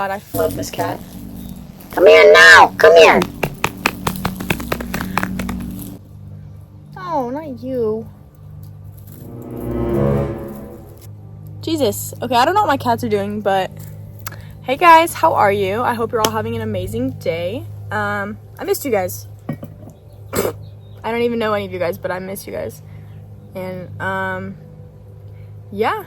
god, I love this cat. Come here now! Come here! Oh, not you. Jesus. Okay, I don't know what my cats are doing, but hey guys, how are you? I hope you're all having an amazing day. I missed you guys. I don't even know any of you guys, but I miss you guys. And yeah.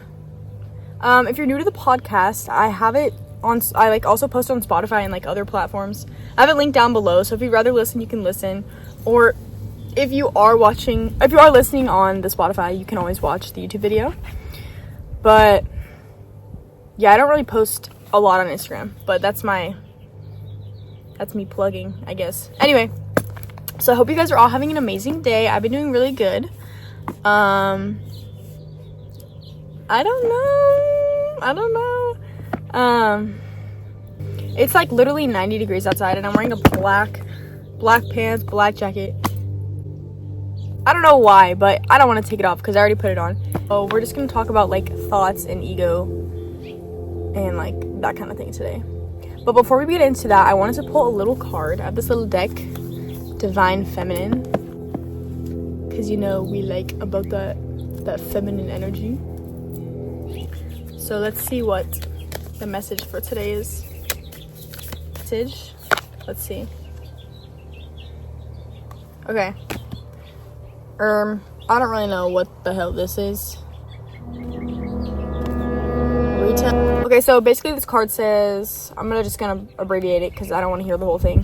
If you're new to the podcast, I have it on, I like also post on Spotify and like other platforms. I have it linked down below, so if you'd rather listen, you can listen. Or if you are listening on the Spotify, you can always watch the YouTube video. But yeah, I don't really post a lot on Instagram, but that's me plugging, I guess. Anyway, so I hope you guys are all having an amazing day. I've been doing really good. I don't know. It's like literally 90 degrees outside, and I'm wearing a black pants, black jacket. I don't know why, but I don't want to take it off because I already put it on. So we're just going to talk about like thoughts and ego and like that kind of thing today. But before we get into that, I wanted to pull a little card. I have this little deck, Divine Feminine, because you know we like about that feminine energy. So let's see what the message for today is. Let's see. Okay. I don't really know what the hell this is. Retail. Okay, so basically this card says, I'm just gonna abbreviate it because I don't want to hear the whole thing.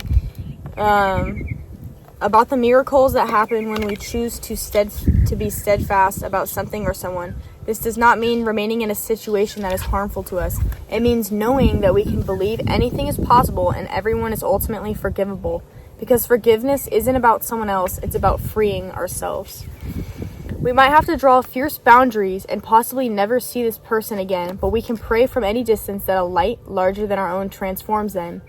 About the miracles that happen when we choose to be steadfast about something or someone. This does not mean remaining in a situation that is harmful to us. It means knowing that we can believe anything is possible and everyone is ultimately forgivable. Because forgiveness isn't about someone else, it's about freeing ourselves. We might have to draw fierce boundaries and possibly never see this person again, but we can pray from any distance that a light larger than our own transforms them.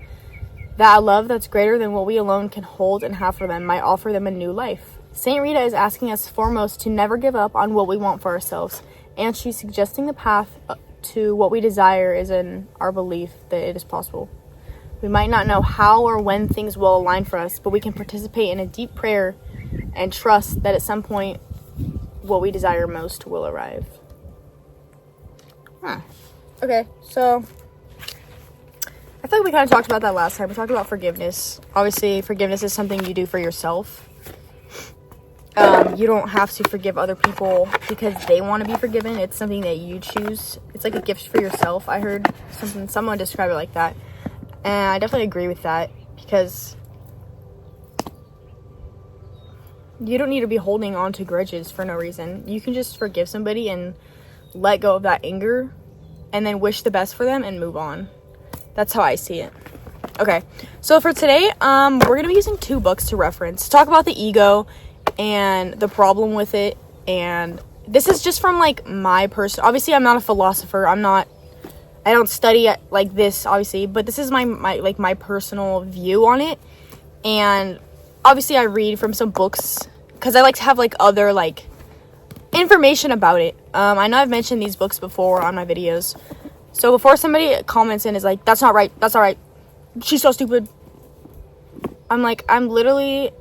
That a love that's greater than what we alone can hold and have for them might offer them a new life. Saint Rita is asking us foremost to never give up on what we want for ourselves, and she's suggesting the path to what we desire is in our belief that it is possible. We might not know how or when things will align for us, but we can participate in a deep prayer and trust that at some point what we desire most will arrive. Okay, so I feel like we kind of talked about that last time. We talked about forgiveness. Obviously, forgiveness is something you do for yourself. You don't have to forgive other people because they want to be forgiven. It's something that you choose. It's like a gift for yourself. I heard someone describe it like that. And I definitely agree with that because you don't need to be holding on to grudges for no reason. You can just forgive somebody and let go of that anger and then wish the best for them and move on. That's how I see it. Okay, so for today, we're going to be using 2 books to reference. Talk about the ego and the problem with it. And this is just from like my personal... Obviously, I'm not a philosopher. I don't study it like this, obviously, but this is my personal view on it. And obviously I read from some books because I like to have like other like information about it. I know I've mentioned these books before on my videos. So before somebody comments and is like, that's not right, she's so stupid. I'm literally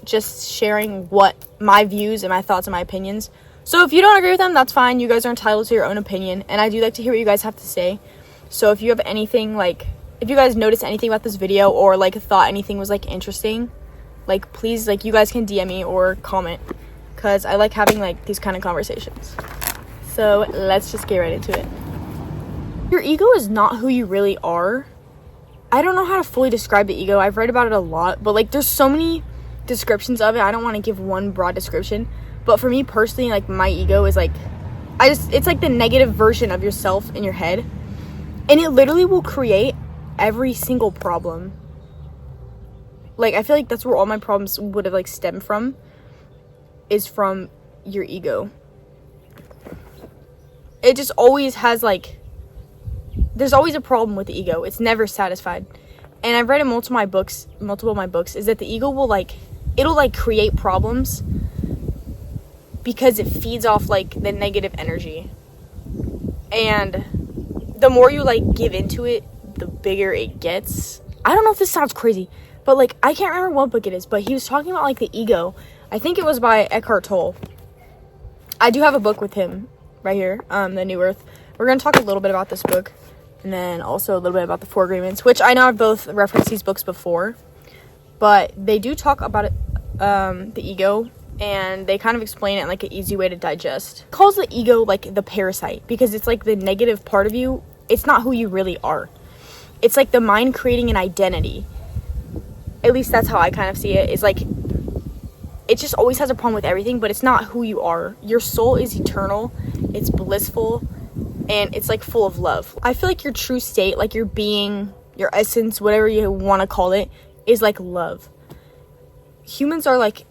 just sharing what my views and my thoughts and my opinions. So if you don't agree with them, that's fine. You guys are entitled to your own opinion. And I do like to hear what you guys have to say. So if you have anything, like, if you guys noticed anything about this video or, like, thought anything was, like, interesting, like, please, like, you guys can DM me or comment. Because I like having, like, these kind of conversations. So let's just get right into it. Your ego is not who you really are. I don't know how to fully describe the ego. I've read about it a lot. But, like, there's so many descriptions of it. I don't want to give one broad description. But for me personally, like, my ego is, like, it's, like, the negative version of yourself in your head. And it literally will create every single problem. Like, I feel like that's where all my problems would have, like, stemmed from. Is from your ego. It just always has, like... There's always a problem with the ego. It's never satisfied. And I've read in multiple of my books, is that the ego will, like... It'll, like, create problems. Because it feeds off, like, the negative energy. And... the more you, like, give into it, the bigger it gets. I don't know if this sounds crazy, but like I can't remember what book it is, but he was talking about like the ego. I think it was by Eckhart Tolle. I do have a book with him right here, The New Earth. We're going to talk a little bit about this book, and then also a little bit about the Four Agreements, which I know I've both referenced these books before, but they do talk about it, the ego, and they kind of explain it in like an easy way to digest. It calls the ego like the parasite, because it's like the negative part of you. It's not who you really are. It's like the mind creating an identity. At least that's how I kind of see it. It's like it just always has a problem with everything, but it's not who you are. Your soul is eternal, it's blissful, and it's like full of love. I feel like your true state, like your being, your essence, whatever you want to call it, is like love. Humans are like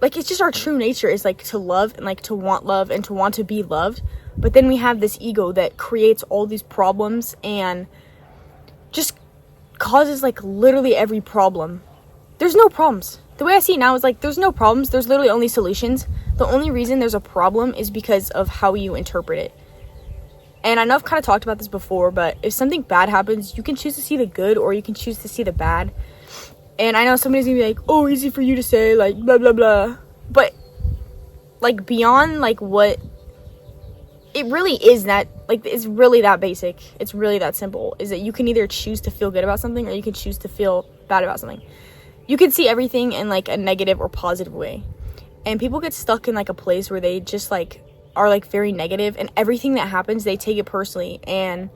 it's just our true nature is like to love and like to want to be loved. But then we have this ego that creates all these problems and just causes like literally every problem. There's no problems. The way I see it now is like there's no problems. There's literally only solutions. The only reason there's a problem is because of how you interpret it. And I know I've kind of talked about this before, but if something bad happens, you can choose to see the good or you can choose to see the bad. And I know somebody's gonna be like, oh, easy for you to say, like, blah, blah, blah. But, like, beyond, like, what... It really is that, like, it's really that basic. It's really that simple. Is that you can either choose to feel good about something or you can choose to feel bad about something. You can see everything in, like, a negative or positive way. And people get stuck in, like, a place where they just, like, are, like, very negative. And everything that happens, they take it personally. And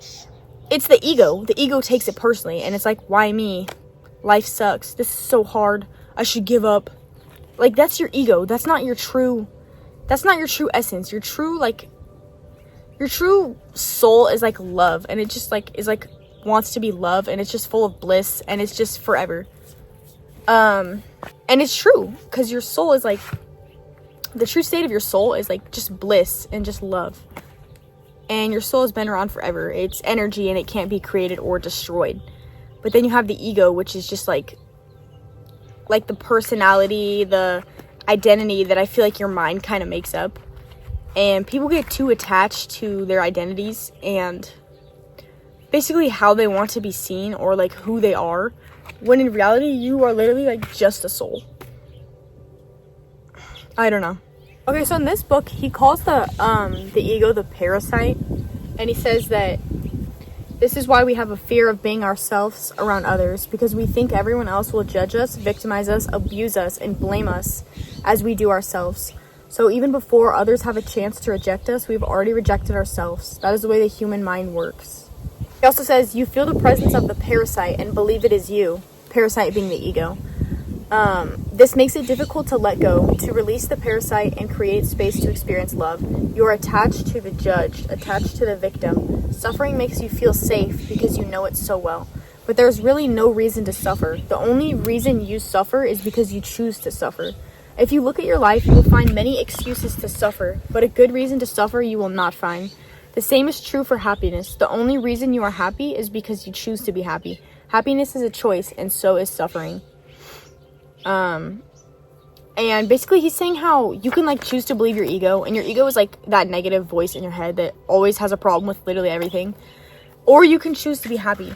it's the ego. The ego takes it personally. And it's like, why me? Life sucks. This is so hard. I should give up. Like, that's your ego. That's not your true essence. Your true soul is like love, and it just like is like wants to be loved, and it's just full of bliss, and it's just forever. And it's true, because your soul is like, the true state of your soul is like just bliss and just love. And your soul has been around forever. It's energy and it can't be created or destroyed. But then you have the ego, which is just like the personality, the identity that I feel like your mind kind of makes up. And people get too attached to their identities and basically how they want to be seen or like who they are, when in reality you are literally like just a soul. I don't know. Okay, so in this book he calls the ego the parasite, and he says that this is why we have a fear of being ourselves around others, because we think everyone else will judge us, victimize us, abuse us, and blame us as we do ourselves. So even before others have a chance to reject us, we've already rejected ourselves. That is the way the human mind works. He also says, you feel the presence of the parasite and believe it is you. Parasite being the ego. This makes it difficult to let go, to release the parasite and create space to experience love. You are attached to the judge, attached to the victim. Suffering makes you feel safe because you know it so well. But there's really no reason to suffer. The only reason you suffer is because you choose to suffer. If you look at your life, you will find many excuses to suffer, but a good reason to suffer you will not find. The same is true for happiness. The only reason you are happy is because you choose to be happy. Happiness is a choice, and so is suffering. And basically he's saying how you can like choose to believe your ego, and your ego is like that negative voice in your head that always has a problem with literally everything. Or you can choose to be happy.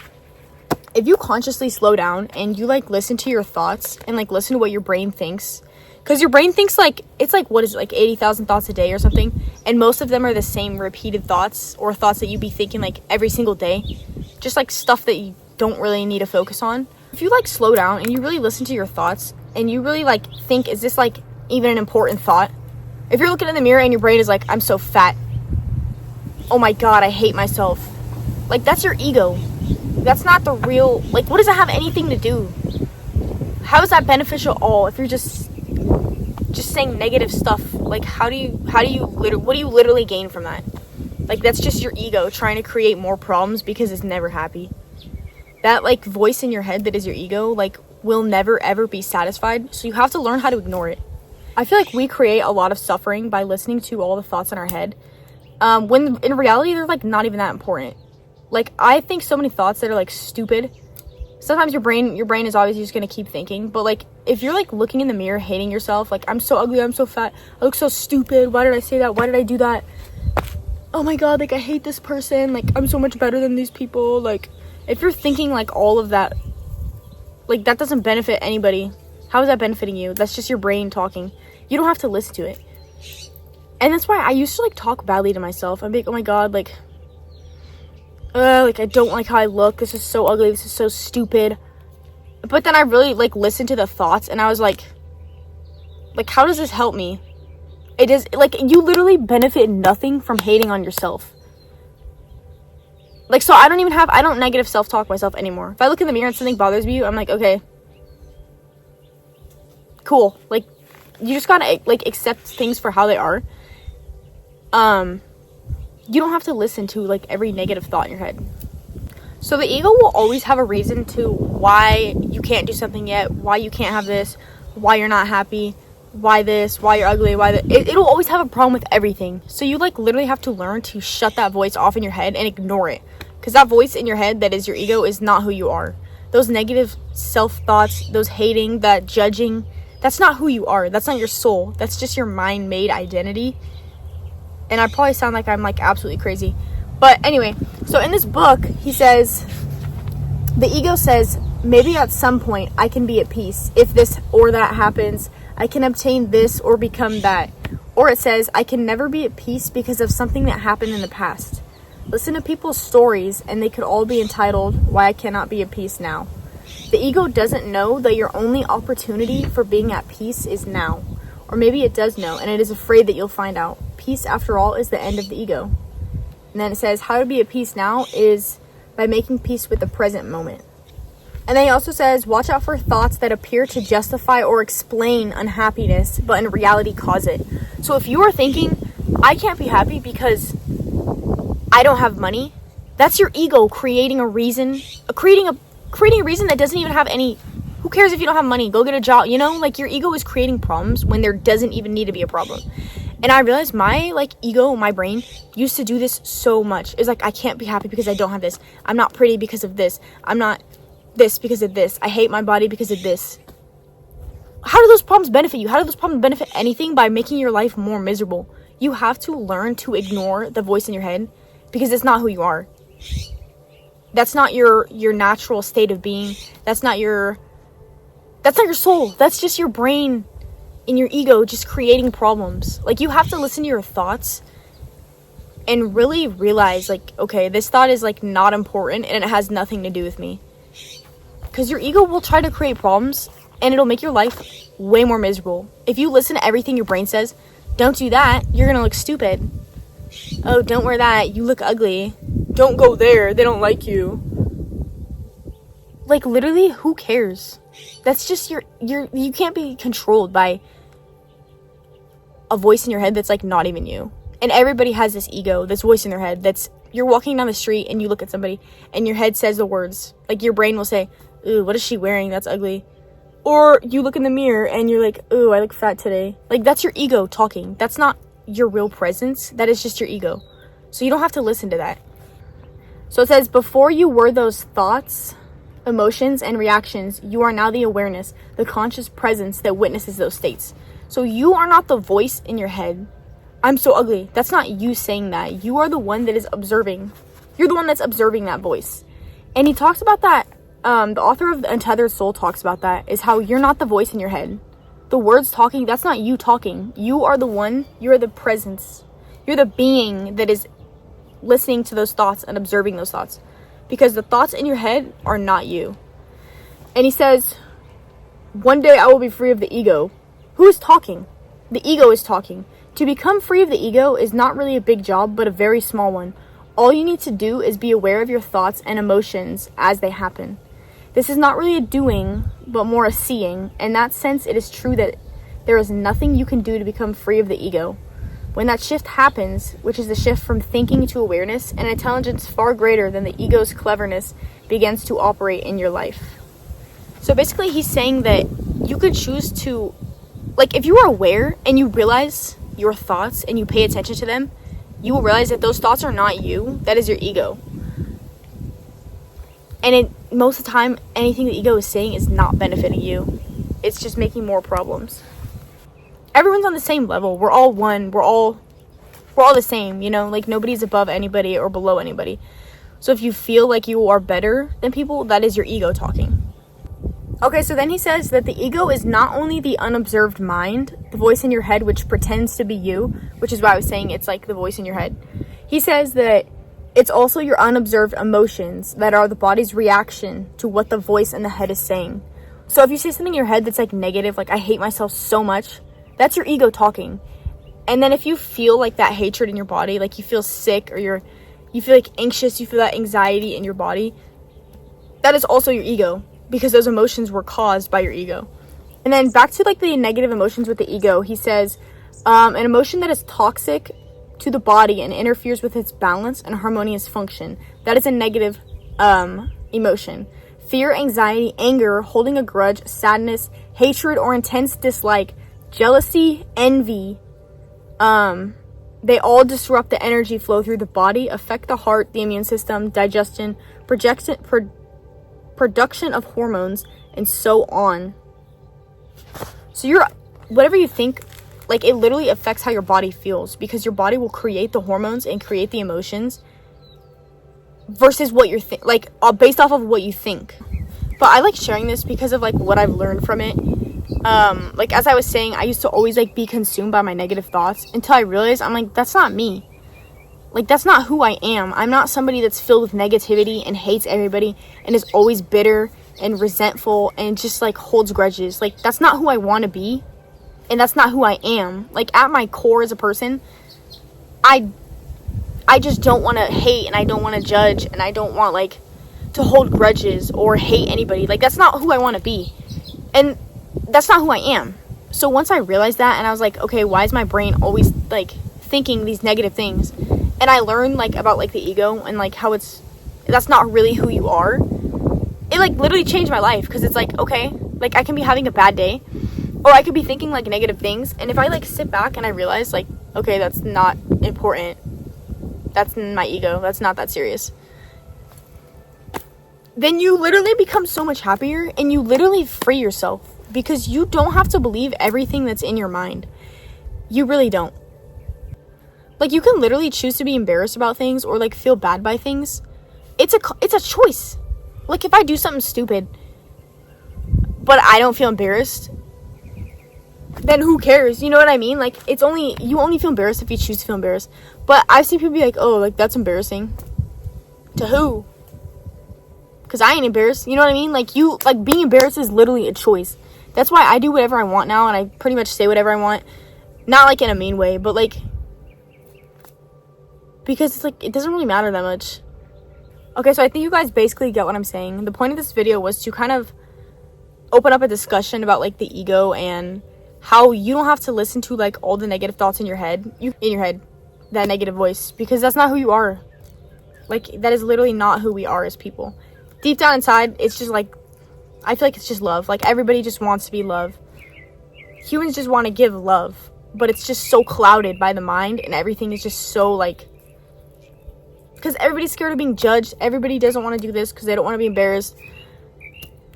If you consciously slow down and you like listen to your thoughts and like listen to what your brain thinks, because your brain thinks like, it's like, what is it, like 80,000 thoughts a day or something? And most of them are the same repeated thoughts, or thoughts that you be thinking like every single day. Just like stuff that you don't really need to focus on. If you like slow down and you really listen to your thoughts and you really like think, is this like even an important thought? If you're looking in the mirror and your brain is like, I'm so fat. Oh my God, I hate myself. Like, that's your ego. That's not the real, like, what does that have anything to do? How is that beneficial at all if you're just saying negative stuff? Like, what do you literally gain from that? Like, that's just your ego trying to create more problems because it's never happy. That like voice in your head that is your ego, like, will never ever be satisfied. So you have to learn how to ignore it. I feel like we create a lot of suffering by listening to all the thoughts in our head, when in reality they're like not even that important. Like, I think so many thoughts that are like stupid. Sometimes your brain is obviously just gonna keep thinking, but like if you're like looking in the mirror hating yourself, like, I'm so ugly, I'm so fat, I look so stupid, why did I say that, why did I do that, oh my God, like, I hate this person, like, I'm so much better than these people, like, If you're thinking like all of that, like that doesn't benefit anybody. How is that benefiting you? That's just your brain talking. You don't have to listen to it. And that's why I used to like talk badly to myself. I'd be like, oh my god, like I don't like how I look. This is so ugly. This is so stupid. But then I really like listened to the thoughts, and I was like how does this help me? It is like you literally benefit nothing from hating on yourself. Like, so I don't negative self-talk myself anymore. If I look in the mirror and something bothers me, I'm like, okay, cool. Like, you just gotta like accept things for how they are. You don't have to listen to like every negative thought in your head. So the ego will always have a reason to why you can't do something yet, why you can't have this, why you're not happy, why this, why you're ugly, why that. It'll always have a problem with everything. So you like literally have to learn to shut that voice off in your head and ignore it. Because that voice in your head that is your ego is not who you are. Those negative self-thoughts, those hating, that judging, that's not who you are. That's not your soul. That's just your mind-made identity. And I probably sound like I'm like absolutely crazy. But anyway, so in this book, he says, the ego says, maybe at some point I can be at peace. If this or that happens, I can obtain this or become that. Or it says, I can never be at peace because of something that happened in the past. Listen to people's stories and they could all be entitled, Why I Cannot Be at Peace Now. The ego doesn't know that your only opportunity for being at peace is now. Or maybe it does know and it is afraid that you'll find out. Peace, after all, is the end of the ego. And then it says, how to be at peace now is by making peace with the present moment. And then he also says, watch out for thoughts that appear to justify or explain unhappiness, but in reality cause it. So if you are thinking, I can't be happy because I don't have money, that's your ego creating a reason, creating a reason that doesn't even have any. Who cares if you don't have money? Go get a job. You know, like your ego is creating problems when there doesn't even need to be a problem. And I realized my like ego, my brain used to do this so much. It's like, I can't be happy because I don't have this. I'm not pretty because of this. I'm not this because of this. I hate my body because of this. How do those problems benefit you? How do those problems benefit anything by making your life more miserable? You have to learn to ignore the voice in your head because it's not who you are. That's not your natural state of being. That's not your soul. That's just your brain and your ego just creating problems. Like, you have to listen to your thoughts and really realize, like, okay, this thought is like not important and it has nothing to do with me. Because your ego will try to create problems and it'll make your life way more miserable. If you listen to everything your brain says, don't do that, you're gonna look stupid. Oh, don't wear that, you look ugly. Don't go there, they don't like you. Like, literally, who cares? That's just you can't be controlled by a voice in your head that's like not even you. And everybody has this ego, this voice in their head that's, you're walking down the street and you look at somebody and your head says the words, like your brain will say, ooh, what is she wearing? That's ugly. Or you look in the mirror and you're like, ooh, I look fat today. Like, that's your ego talking. That's not your real presence. That is just your ego. So you don't have to listen to that. So it says, before you were those thoughts, emotions, and reactions, you are now the awareness, the conscious presence that witnesses those states. So you are not the voice in your head. I'm so ugly. That's not you saying that. You are the one that is observing. You're the one that's observing that voice. And he talks about that. The author of The Untethered Soul talks about that, is how you're not the voice in your head. The words talking, that's not you talking. You are the one, you're the presence. You're the being that is listening to those thoughts and observing those thoughts. Because the thoughts in your head are not you. And he says, one day I will be free of the ego. Who is talking? The ego is talking. To become free of the ego is not really a big job, but a very small one. All you need to do is be aware of your thoughts and emotions as they happen. This is not really a doing, but more a seeing. In that sense, it is true that there is nothing you can do to become free of the ego. When that shift happens, which is the shift from thinking to awareness, an intelligence far greater than the ego's cleverness begins to operate in your life. So basically, he's saying that you could choose to, like, if you are aware and you realize your thoughts and you pay attention to them, you will realize that those thoughts are not you. That is your ego. And most of the time, anything the ego is saying is not benefiting you. It's just making more problems. Everyone's on the same level. We're all one. We're all the same, you know? Like, nobody's above anybody or below anybody. So if you feel like you are better than people, that is your ego talking. Okay, so then he says that the ego is not only the unobserved mind, the voice in your head which pretends to be you, which is why I was saying it's like the voice in your head. He says that it's also your unobserved emotions that are the body's reaction to what the voice in the head is saying. So if you say something in your head that's like negative, like I hate myself so much, that's your ego talking. And then if you feel like that hatred in your body, like you feel sick or you feel like anxious, you feel that anxiety in your body, that is also your ego, because those emotions were caused by your ego. And then back to like the negative emotions with the ego, he says, an emotion that is toxic to the body and interferes with its balance and harmonious function, that is a negative emotion. Fear, anxiety, anger, holding a grudge, sadness, hatred or intense dislike, jealousy, envy, they all disrupt the energy flow through the body, affect the heart, the immune system, digestion, production of hormones, and so on. So whatever you think, like it literally affects how your body feels, because your body will create the hormones and create the emotions versus what you're based off of what you think. But I like sharing this because of like what I've learned from it. Like as I was saying, I used to always like be consumed by my negative thoughts until I realized I'm like, that's not me. Like, that's not who I am. I'm not somebody that's filled with negativity and hates everybody and is always bitter and resentful and just, like, holds grudges. Like, that's not who I want to be, and that's not who I am. Like, at my core as a person, I just don't want to hate, and I don't want to judge, and I don't want, like, to hold grudges or hate anybody. Like, that's not who I want to be, and that's not who I am. So once I realized that, and I was like, okay, why is my brain always, like, thinking these negative things? And I learned, like, about, like, the ego and, like, how that's not really who you are. It, like, literally changed my life, because it's, like, okay, like, I can be having a bad day, or I could be thinking, like, negative things, and if I, like, sit back and I realize, like, okay, that's not important, that's my ego, that's not that serious, then you literally become so much happier, and you literally free yourself, because you don't have to believe everything that's in your mind. You really don't. Like, you can literally choose to be embarrassed about things or, like, feel bad by things. It's a choice. Like, if I do something stupid, but I don't feel embarrassed, then who cares? You know what I mean? Like, you only feel embarrassed if you choose to feel embarrassed. But I've seen people be like, oh, like, that's embarrassing. To who? Because I ain't embarrassed. You know what I mean? Like, being embarrassed is literally a choice. That's why I do whatever I want now, and I pretty much say whatever I want. Not, like, in a mean way, but, like, because it's like, it doesn't really matter that much. Okay, so I think you guys basically get what I'm saying. The point of this video was to kind of open up a discussion about, like, the ego and how you don't have to listen to, like, all the negative thoughts in your head, that negative voice, because that's not who you are. Like, that is literally not who we are as people. Deep down inside, it's just, like, I feel like it's just love. Like, everybody just wants to be loved. Humans just want to give love, but it's just so clouded by the mind, and everything is just so, like, because everybody's scared of being judged. Everybody doesn't want to do this because they don't want to be embarrassed.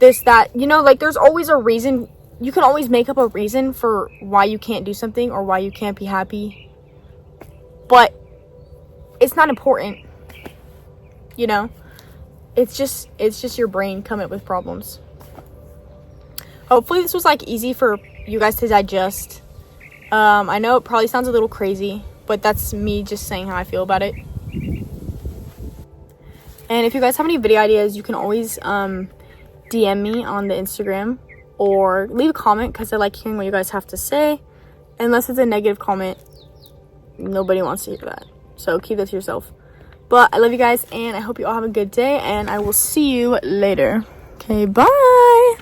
This, that, you know, like, there's always a reason. You can always make up a reason for why you can't do something or why you can't be happy. But it's not important, you know? It's just your brain coming up with problems. Hopefully this was, like, easy for you guys to digest. I know it probably sounds a little crazy, but that's me just saying how I feel about it. And if you guys have any video ideas, you can always DM me on the Instagram or leave a comment, because I like hearing what you guys have to say. Unless it's a negative comment, nobody wants to hear that. So keep that to yourself. But I love you guys, and I hope you all have a good day, and I will see you later. Okay, bye!